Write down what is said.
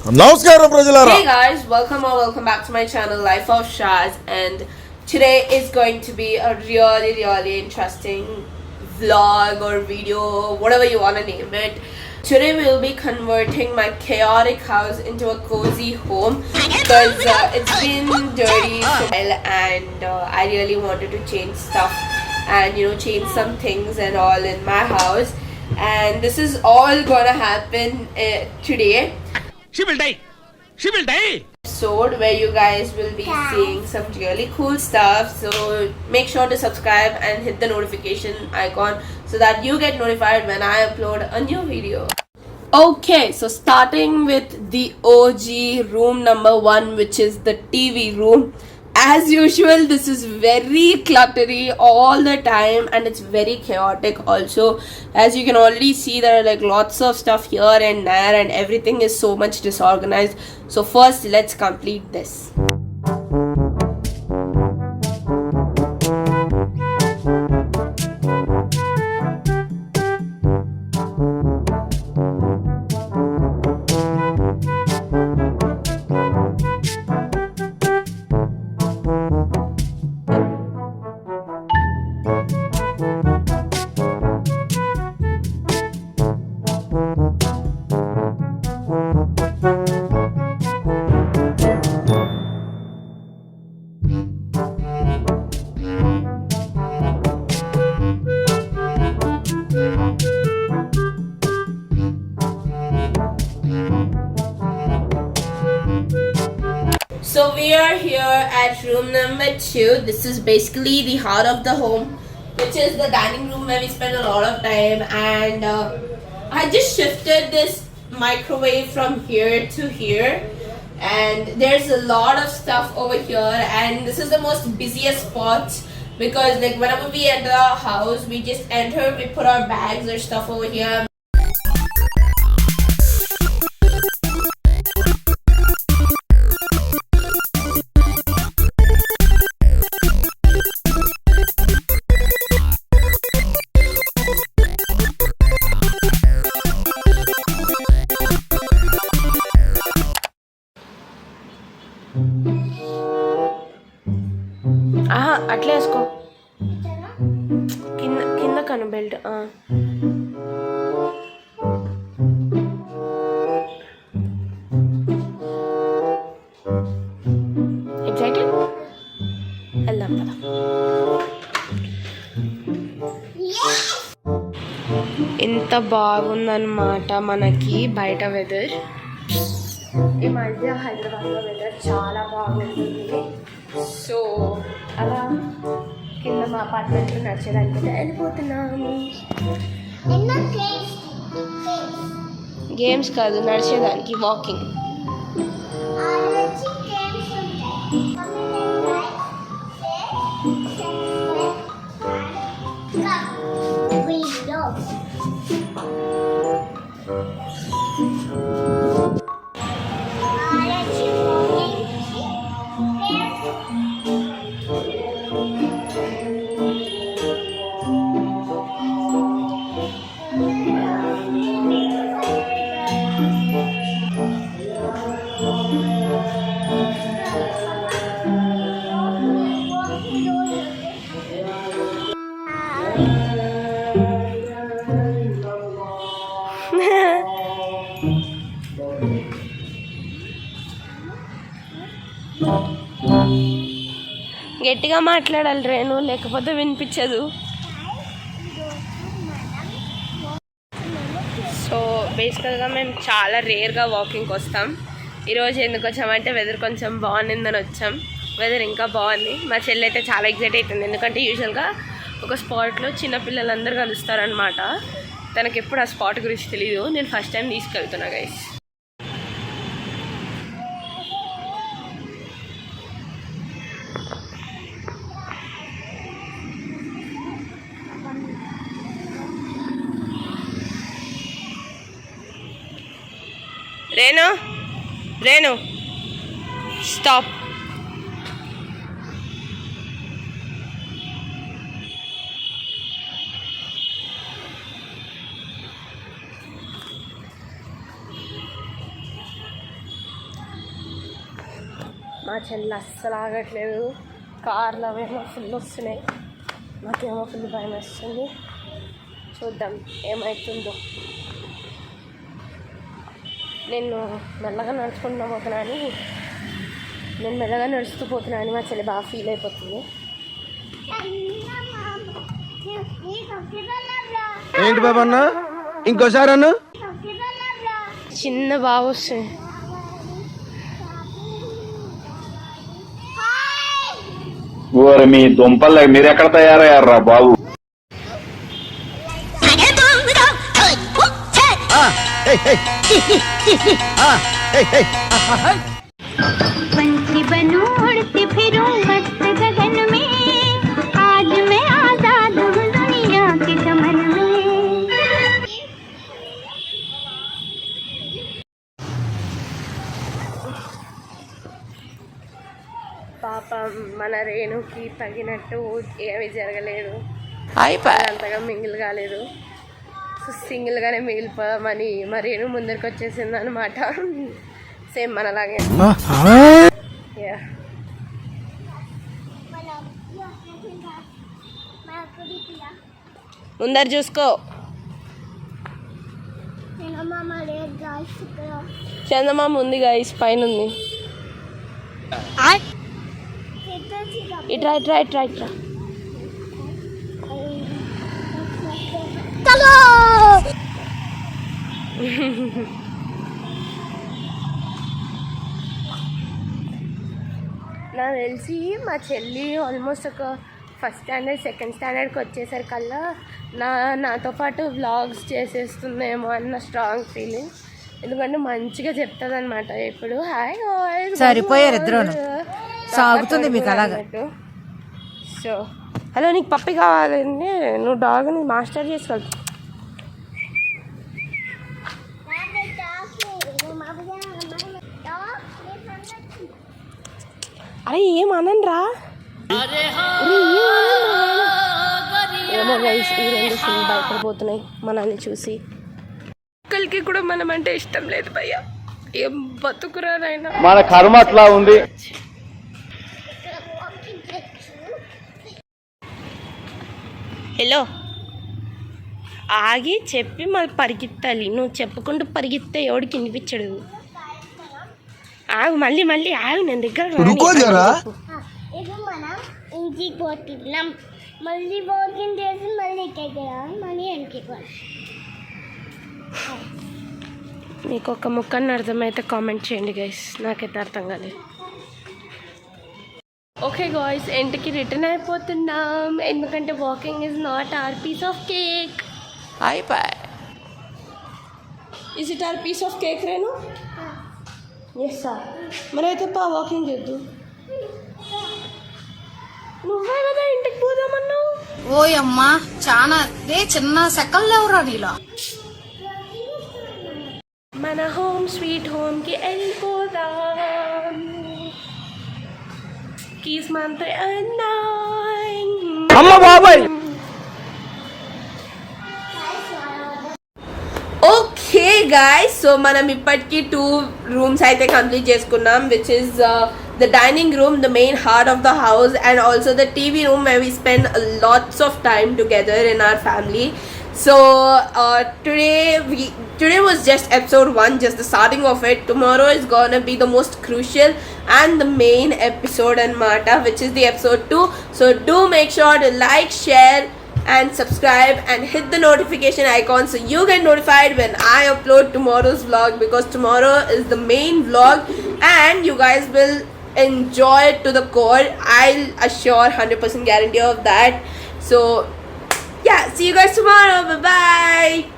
Namaskaram Prajalara. Hey guys, welcome back to my channel Life of Shaz, and today is going to be a really interesting vlog or video, whatever you want to name it. Today we'll be converting my chaotic house into a cozy home because it's been dirty for a while, and I really wanted to change stuff and change some things and all in my house, and this is all gonna happen today. She will die. She will die. Episode where you guys will be seeing some really cool stuff, so make sure to subscribe and hit the notification icon so that you get notified when I upload a new video. Okay, so starting with the OG room number 1, which is the TV room. As usual, this is very cluttery all the time and it's very chaotic also. As you can already see, there are like lots of stuff here and there and everything is so much disorganized. So first, let's complete this. So we are here at room number 2. This is basically the heart of the home, which is the dining room where we spend a lot of time, and I just shifted this microwave from here to here, and there's a lot of stuff over here, and this is the most busiest spot because like whenever we enter our house, we just enter, we put our bags or stuff over here. అట్లా వేసుకో కింద కింద కను belt excited వెళ్దాం కదా. ఎంత బాగుందన్నమాట మనకి బయట వెదర్. ఈ మధ్య హైదరాబాద్లో వెదర్ చాలా బాగుంటుంది. సో అలా కింద మా అపార్ట్మెంట్లో నడిచేదానికి వెళ్ళిపోతున్నాము. గేమ్స్ కాదు, నడిచేదానికి, వాకింగ్. గట్టిగా మాట్లాడాలి రేణు, లేకపోతే వినిపించదు. సో బేసికల్గా మేము చాలా రేర్గా వాకింగ్కి వస్తాం. ఈరోజు ఎందుకు వచ్చామంటే వెదర్ కొంచెం బాగుందని వచ్చాం. వెదర్ ఇంకా బాగుంది. మా చెల్లి అయితే చాలా ఎగ్జైట్ అవుతుంది, ఎందుకంటే యూజువల్గా ఒక స్పాట్లో చిన్నపిల్లలందరూ కలుస్తారనమాట. తనకి ఎప్పుడు ఆ స్పాట్ గురించి తెలీదు. నేను ఫస్ట్ టైం తీసుకెళ్తున్నా గైస్. రేణు రేణు స్టాప్. మా చెల్లి అస్సలు ఆగట్లేదు. కార్లు అవేమో ఫుల్ వస్తున్నాయి, నాకేమో ఫుల్ భయం వస్తుంది. చూద్దాం ఏమవుతుందో. నేను మెల్లగా నడుచుకుంటూ పోతున్నా అని మా చెల్లి బాగా ఫీల్ అయిపోతుంది. ఏంటి బాబా అన్న, ఇంకోసారి అన్న. చిన్న బాగా వస్తుంది. మీ దుంపలు మీరు ఎక్కడ తయారయ్యారా బాబు? पंछी बनूं उड़ती फिरूं मस्त गगन में, आज मैं आजाद हूँ दुनिया के चमन में. పాపం మన రేణుకి తగినట్టు ఏమీ జరగలేదు, అంతగా మింగిల్ కాలేదు. సో సింగిల్గానే మిగిలిపోమని మా రేణు ముందరికి వచ్చేసింది అనమాట. సేమ్ మనలాగే. ముందర చూసుకో. చందమామ ఉంది గాయస్, పైన ఉంది. ఇట్రా ఇట్రా ఇట్రా ఇట్రా. నాకు తెలిసి మా చెల్లి ఆల్మోస్ట్ ఒక ఫస్ట్ స్టాండర్డ్ సెకండ్ స్టాండర్డ్కి వచ్చేసరికల్లా నాతో పాటు వ్లాగ్స్ చేసేస్తుందేమో అన్న స్ట్రాంగ్ ఫీలింగ్. ఎందుకంటే మంచిగా చెప్తుంది అనమాట. ఇప్పుడు హాయ్ సరిపోయారు ఇద్దరు, సాగుతుంది మీకు అలాగా. సో హలో, నీకు పప్పి కావాలండి, నువ్వు డాగ్ని మాస్టర్ చేసుకోవాలి. అరే ఏమనరా, ఏమో గైస్, ఈ రెండు ఫుల్ భయపడిపోతున్నాయి మనల్ని చూసి. ఒక్కరికి కూడా మనం అంటే ఇష్టం లేదు భయ్య. ఏం బతుకురానైనా మన కర్మ అట్లా ఉంది. హలో, ఆగి చెప్పి మళ్ళీ పరిగెత్తాలి. నువ్వు చెప్పుకుంటూ పరిగెత్తే ఎవడికి వినిపించడు. ఆగు, మళ్ళీ మళ్ళీ ఆగు, నేను దగ్గర ఇప్పుడు మనం ఇంటికి పోతున్నాం, మళ్ళీ వాకింగ్ చేసి మళ్ళీ ఇక్కడికి మళ్ళీ వెనక్కి. మీకు ఒక ముక్కని అర్థమైతే కామెంట్ చేయండి గైస్, నాకైతే అర్థం కాలేదు. ఓకే గాయ్స్, ఇంటికి రిటర్న్ అయిపోతున్నాం, ఎందుకంటే walking is not our piece of cake. అయిపోయి is it our piece of cake Renu? Yes sir. మరైతే పా వాకింగ్ చేద్దు. నువ్వే కదా ఇంటికి పోదామన్నావు. ఓయమ్మా చాలా చిన్న సెకండ్ ఎవరా నీలో. మన హోమ్ స్వీట్ హోమ్కి వెళ్ళిపోదాం. కీస్ మంత్రి అమ్మ బాబాయ్. ఓకే గాయ్స్, సో మనం ఇప్పటికి 2 rooms అయితే కంప్లీట్ చేసుకున్నాం, which is the dining room, the main heart of the house, and also the TV room where we spend lots of time together in our family. So today was just episode 1, just the starting of it. Tomorrow is gonna be the most crucial and the main episode and Mata, which is the episode 2. So do make sure to like, share and subscribe and hit the notification icon so you get notified when I upload tomorrow's vlog, because tomorrow is the main vlog and you guys will enjoy it to the core. I'll assure 100% guarantee of that. So yeah, see you guys tomorrow. Bye bye.